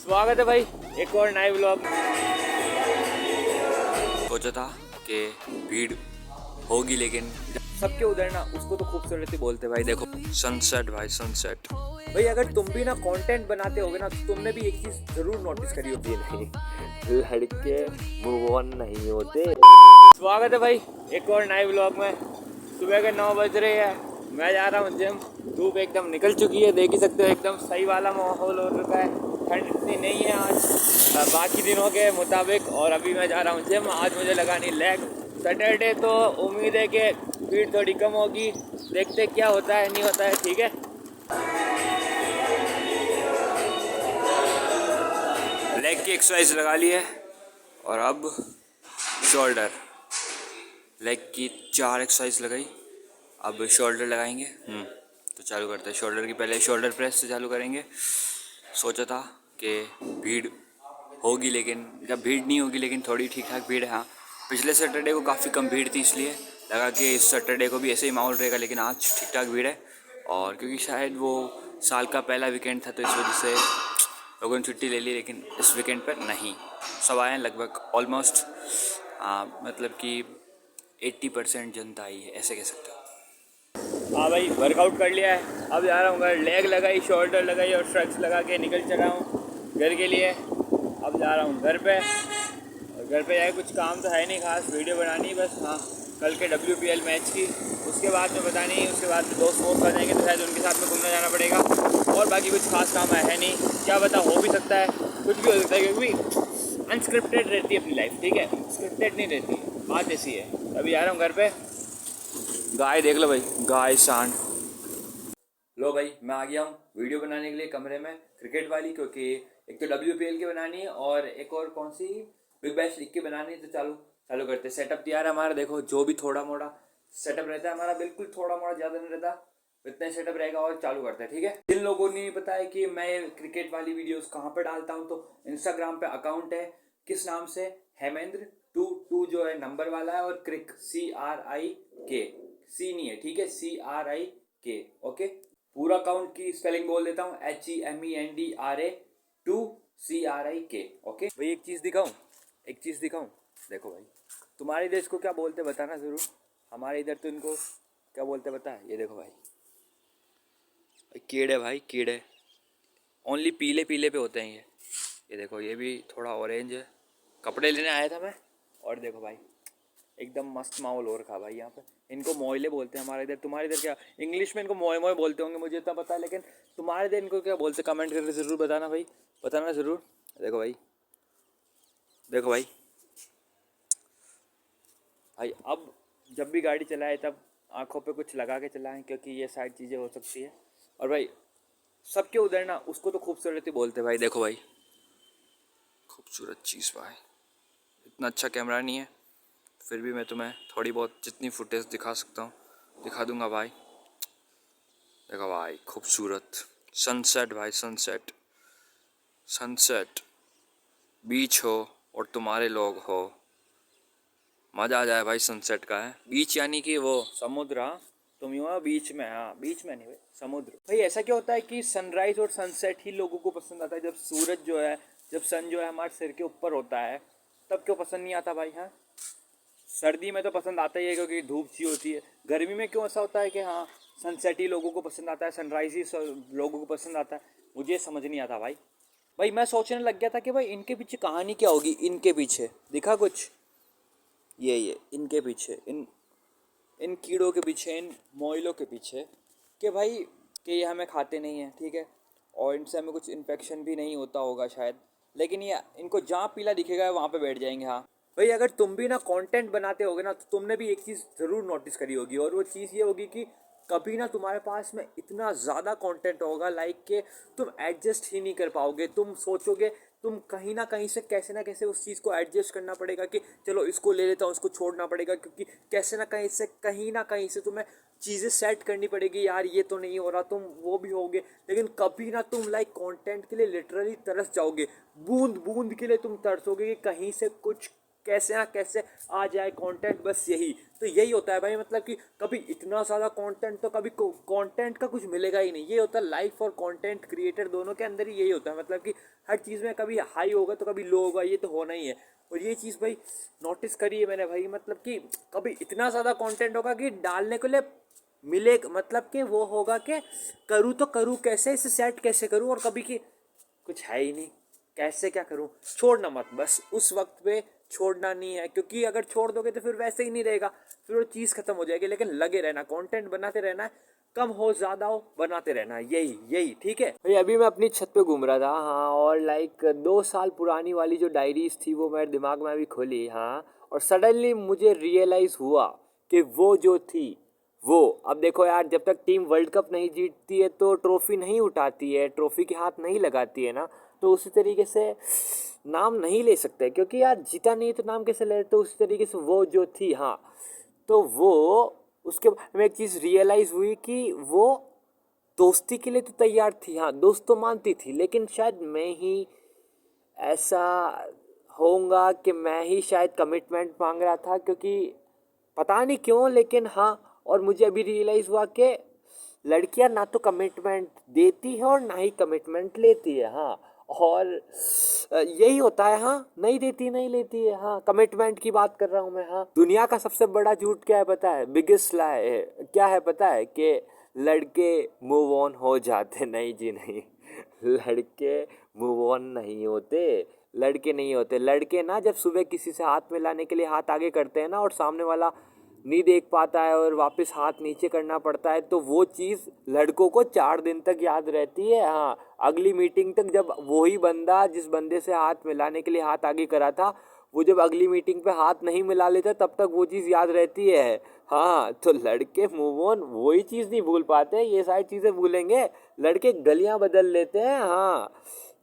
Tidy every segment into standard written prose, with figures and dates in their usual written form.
स्वागत है भाई एक और नए व्लॉग। सोचा था कि भीड़ होगी लेकिन सबके उधर ना उसको तो खूबसूरती बोलते भाई। देखो सनसेट भाई, सनसेट भाई। अगर तुम भी ना कंटेंट बनाते होगे ना तो तुमने भी एक चीज जरूर नोटिस करी होगी, नहीं लड़के मूव ऑन नहीं होते। स्वागत है भाई एक और नए व्लॉग में। सुबह के 9 बज रहे हैं, मैं जा रहा हूँ जिम। धूप एकदम निकल चुकी है, देख ही सकते हो एकदम सही वाला माहौल हो रखा है। ठंड इतनी नहीं है आज बाकी दिनों के मुताबिक। और अभी मैं जा रहा हूँ जिम। आज मुझे लगानी लेग। सैटरडे तो उम्मीद है कि भीड़ थोड़ी कम होगी, देखते क्या होता है नहीं होता है। ठीक है, लेग की एक्सरसाइज लगा ली है और अब शोल्डर। लेग की 4 एक्सरसाइज लगाई, अब शोल्डर लगाएंगे। तो चालू करते हैं। शोल्डर की पहले शोल्डर प्रेस से चालू करेंगे। सोचा था कि भीड़ होगी लेकिन जब भीड़ नहीं होगी लेकिन थोड़ी ठीक ठाक भीड़ है। हाँ, पिछले सैटरडे को काफ़ी कम भीड़ थी, इसलिए लगा कि इस सैटरडे को भी ऐसे ही माहौल रहेगा, लेकिन आज ठीक ठाक भीड़ है। और क्योंकि शायद वो साल का पहला वीकेंड था तो इस वजह से लोगों ने छुट्टी ले ली, लेकिन इस वीकेंड पर नहीं, सब आए हैं लगभग ऑलमोस्ट। मतलब कि 80% जनता आई है, ऐसे कह सकते हो। हाँ भाई, वर्कआउट कर लिया है, अब जा रहा हूँ घर। लेग लगाई, शोल्डर लगाई और स्ट्रेच लगा के निकल चला हूँ घर के लिए। अब जा रहा हूँ घर पे, और घर पे जाए कुछ काम तो है नहीं खास, वीडियो बनानी बस। हाँ, कल के WPL मैच की, उसके बाद में पता नहीं, उसके बाद में दोस्त वोस्त आ जाएंगे तो शायद उनके साथ में घूमने जाना पड़ेगा। और बाकी कुछ खास काम है नहीं, क्या पता हो भी सकता है, कुछ भी हो सकता है, क्योंकि अनस्क्रिप्टेड रहती है अपनी लाइफ। ठीक है, स्क्रिप्टेड नहीं रहती, बात ऐसी है। अभी जा रहा हूँ घर पे। गाय देख लो भाई, गाय सांड। लो भाई, मैं आ गया हूँ वीडियो बनाने के लिए कमरे में, क्रिकेट वाली, क्योंकि एक तो WPL की बनानी है और एक और कौन सी बिग बैश लीग की बनानी है। तो चालू करते। सेटअप तैयार है हमारा, देखो जो भी थोड़ा मोड़ा सेटअप रहता है हमारा, बिल्कुल थोड़ा मोड़ा, ज़्यादा नहीं रहता, इतना सेटअप रहेगा। और चालू करते हैं, ठीक है। जिन लोगों ने नहीं पता है कि मैं क्रिकेट वाली वीडियोस कहाँ पर डालता हूँ, तो इंस्टाग्राम पे अकाउंट है, किस नाम से, हेमेंद्र 22 जो है नंबर वाला है, और क्रिक CRIK, सी नहीं है, ठीक है, CRIK। ओके, पूरा अकाउंट की स्पेलिंग बोल देता हूँ, HEMENDRA 2CRIK। ओके भाई, एक चीज़ दिखाऊँ, देखो भाई, तुम्हारे देश को क्या बोलते बताना ज़रूर। हमारे इधर तो इनको क्या बोलते बता है, ये देखो भाई, कीड़े भाई, कीड़े ओनली पीले पीले पे होते हैं ये देखो, ये भी थोड़ा ऑरेंज है। कपड़े लेने आया था मैं, और देखो भाई एकदम मस्त माहौल हो रखा भाई यहाँ पे। इनको मोयले बोलते हैं हमारे इधर, तुम्हारे इधर क्या इंग्लिश में इनको मोए मोए बोलते होंगे, मुझे इतना पता है, लेकिन तुम्हारे इधर इनको क्या बोलते, कमेंट करके ज़रूर बताना भाई, बताना ज़रूर। देखो भाई, देखो भाई, भाई अब जब भी गाड़ी चलाए तब आँखों पे कुछ लगा के चलाएं, क्योंकि ये सारी चीज़ें हो सकती है। और भाई सबके उधर ना उसको तो खूबसूरती बोलते भाई। देखो भाई, खूबसूरत चीज़ भाई, इतना अच्छा कैमरा नहीं है, फिर भी मैं तुम्हें थोड़ी बहुत जितनी फुटेज दिखा सकता हूँ दिखा दूंगा भाई। देखो भाई, खूबसूरत सनसेट भाई, सनसेट, सनसेट, बीच हो और तुम्हारे लोग हो, मज़ा आ जाए भाई सनसेट का। है बीच यानी कि वो समुद्र। हाँ, तुम यूँ बीच में, हाँ बीच में नहीं भाई, समुद्र। भाई ऐसा क्या होता है कि सनराइज और सनसेट ही लोगों को पसंद आता है। जब सूरज जो है, जब सन जो है हमारे सिर के ऊपर होता है, तब क्यों पसंद नहीं आता भाई। हाँ, सर्दी में तो पसंद आता ही है क्योंकि धूप सी होती है। गर्मी में क्यों ऐसा होता है कि हाँ सनसेट ही लोगों को पसंद आता है, सनराइज ही लोगों को पसंद आता है, मुझे समझ नहीं आता भाई। भाई मैं सोचने लग गया था कि भाई इनके पीछे कहानी क्या होगी। इनके पीछे दिखा कुछ, ये इनके पीछे, इन इन कीड़ों के पीछे, इन मोइलों के पीछे, कि भाई कि ये हमें खाते नहीं हैं, ठीक है, और इनसे हमें कुछ इन्फेक्शन भी नहीं होता होगा शायद, लेकिन ये इनको जहाँ पीला दिखेगा वहाँ पे बैठ जाएंगे। हाँ भाई, अगर तुम भी ना कंटेंट बनाते होगे ना तो तुमने भी एक चीज़ ज़रूर नोटिस करी होगी, और वो चीज़ ये होगी कि कभी ना तुम्हारे पास में इतना ज़्यादा कंटेंट होगा लाइक के तुम एडजस्ट ही नहीं कर पाओगे। तुम सोचोगे, तुम कहीं ना कहीं से कैसे ना कैसे उस चीज़ को एडजस्ट करना पड़ेगा कि चलो इसको ले लेता हूँ, इसको छोड़ना पड़ेगा, क्योंकि कैसे ना कहीं से तुम्हें चीज़ें सेट करनी पड़ेगी। यार ये तो नहीं हो रहा, तुम वो भी होगे, लेकिन कभी ना तुम लाइक कंटेंट के लिए लिटरली तरस जाओगे, बूंद बूंद के लिए तुम तरसोगे कि कहीं से कुछ कैसे ना कैसे आ जाए कंटेंट, बस यही तो यही होता है भाई। मतलब कि कभी इतना ज़्यादा कंटेंट तो कभी कंटेंट का कुछ मिलेगा ही नहीं। ये होता है लाइफ और कंटेंट क्रिएटर दोनों के अंदर ही यही होता है। मतलब कि हर चीज़ में कभी हाई होगा तो कभी लो होगा, ये तो होना ही है। और ये चीज़ भाई नोटिस करी है मैंने भाई। मतलब कि कभी इतना ज़्यादा कंटेंट होगा कि डालने के लिए मिले, मतलब कि वो होगा कि करूँ तो करूँ कैसे, इसे सेट कैसे करूँ, और कभी कि कुछ है ही नहीं, कैसे क्या करूँ। छोड़ना मत, बस उस वक्त पे छोड़ना नहीं है, क्योंकि अगर छोड़ दोगे तो फिर वैसे ही नहीं रहेगा, फिर वो चीज़ खत्म हो जाएगी। लेकिन लगे रहना, कंटेंट बनाते रहना है, कम हो ज़्यादा हो बनाते रहना है, यही यही ठीक है भाई। अभी मैं अपनी छत पे घूम रहा था, हाँ, और लाइक 2 साल पुरानी वाली जो डायरीज थी वो मेरे दिमाग में अभी खुली, हाँ, और सडनली मुझे रियलाइज़ हुआ कि वो जो थी वो, अब देखो यार, जब तक टीम वर्ल्ड कप नहीं जीतती है तो ट्रॉफी नहीं उठाती है, ट्रॉफी के हाथ नहीं लगाती है ना, तो उसी तरीके से नाम नहीं ले सकते, क्योंकि यार जीता नहीं तो नाम कैसे ले। तो उसी तरीके से वो जो थी, हाँ, तो वो, उसके बाद में एक चीज़ रियलाइज़ हुई कि वो दोस्ती के लिए तो तैयार थी, हाँ, दोस्त तो मानती थी, लेकिन शायद मैं ही ऐसा होऊंगा कि मैं ही शायद कमिटमेंट मांग रहा था, क्योंकि पता नहीं क्यों, लेकिन हाँ। और मुझे अभी रियलाइज़ हुआ कि लड़कियां ना तो कमिटमेंट देती है और ना ही कमिटमेंट लेती है, हाँ, और यही होता है, हाँ, नहीं देती नहीं लेती है, हाँ, कमिटमेंट की बात कर रहा हूँ मैं, हाँ। दुनिया का सबसे बड़ा झूठ क्या है पता है, बिगेस्ट लाई है, क्या है पता है, कि लड़के मूव ऑन हो जाते, नहीं जी नहीं, लड़के मूव ऑन नहीं होते, लड़के नहीं होते। लड़के ना जब सुबह किसी से हाथ मिलाने के लिए हाथ आगे करते हैं ना, और सामने वाला नहीं देख पाता है और वापस हाथ नीचे करना पड़ता है, तो वो चीज़ लड़कों को 4 दिन तक याद रहती है, हाँ, अगली मीटिंग तक। जब वही बंदा जिस बंदे से हाथ मिलाने के लिए हाथ आगे करा था, वो जब अगली मीटिंग पे हाथ नहीं मिला लेता, तब तक वो चीज़ याद रहती है, हाँ। तो लड़के मूव ऑन वही चीज़ नहीं भूल पाते, ये सारी चीज़ें भूलेंगे। लड़के गलियां बदल लेते हैं, हाँ,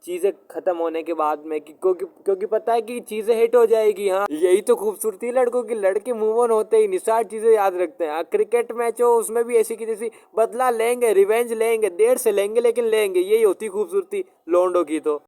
चीज़ें ख़त्म होने के बाद में, क्योंकि पता है कि चीज़ें हिट हो जाएगी, हाँ। यही तो खूबसूरती है लड़कों की, लड़के मूव ऑन होते ही निसार चीज़ें याद रखते हैं। हाँ, क्रिकेट मैच हो उसमें भी ऐसी की जैसी बदला लेंगे, रिवेंज लेंगे, देर से लेंगे लेकिन लेंगे, यही होती खूबसूरती लोंडो की तो।